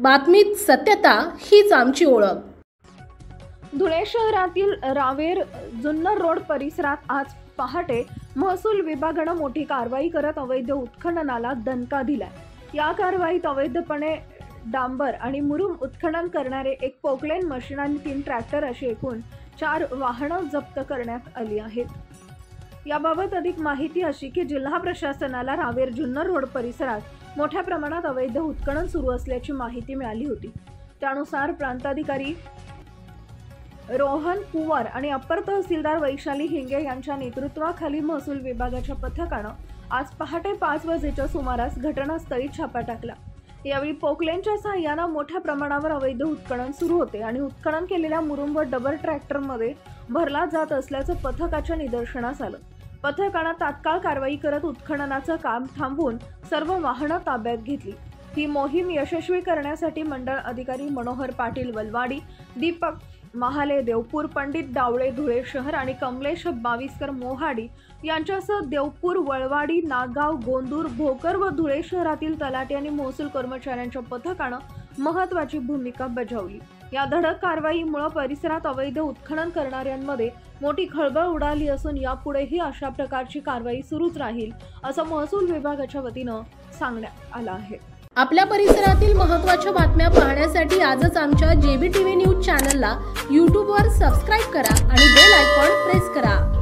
बातमीत सत्यता हीच आमची ओळख। धुळे शहरातील रावेर जुन्नर रोड परिसरात आज पहाटे महसूल विभागाने मोठी कारवाई करत अवैध उत्खननाला दणका दिलाय। या कारवाईत अवैधपणे डांबर आणि मुरुम उत्खनन करणारे एक पोकलेन मशीन आणि 3 ट्रॅक्टर अशी एकूण 4 वाहनं जप्त करण्यात आली आहेत। याबाबत अधिक माहिती अशी की जिल्हा प्रशासनाला रावेर जुन्नर रोड परिसरात मोठ्या प्रमाणात अवैध उत्खनन सुरू असल्याची माहिती मिळाली होती। त्यानुसार प्रांताधिकारी रोहन कुवर आणि अप्पर तहसीलदार वैशाली हिंगे यांच्या नेतृत्वाखाली महसूल विभागाच्या पथकाने आज पहाटे 5 वाजेच्या सुमारास घटनास्थळी छापा टाकला। यावेळी पोकलेनच्या सहाय्याने मोठ्या प्रमाणावर अवैध उत्खनन सुरू होते आणि उत्खनन केलेल्या मुरुम व डबल ट्रॅक्टरमध्ये भरला जात असल्याचं पथकाच्या निदर्शनास आलं। पथकाने तात्काळ कारवाई करत उत्खननाचं काम थांबवून सर्व वाहनं ताब्यात घेतली। ही मोहीम यशस्वी करण्यासाठी मंडळ अधिकारी मनोहर पाटील वलवाडी, दीपक महाले देवपूर, पंडित डावळे धुळे शहर आणि कमलेश बाविस्कर मोहाडी यांच्यासह देवपूर, वळवाडी, नागाव, गोंदूर, भोकर व धुळे शहरातील तलाठी आणि महसूल कर्मचाऱ्यांच्या पथकाने महत्त्वाची भूमिका बजावली। या धडक कारवाईमुळे परिसरात अवैध उत्खनन करणाऱ्यांमध्ये मोठी खळबळ उडाली असून यापुढेही अशा प्रकारची कारवाई सुरूच राहील असं महसूल विभागाच्या वतीने सांगण्यात आलं आहे। आपल्या परिसरातील महत्त्वाच्या बातम्या पाहण्यासाठी आजच आमच्या JBTV न्यूज चॅनलला YouTube वर सबस्क्राइब करा आणि बेल आयकॉन प्रेस करा।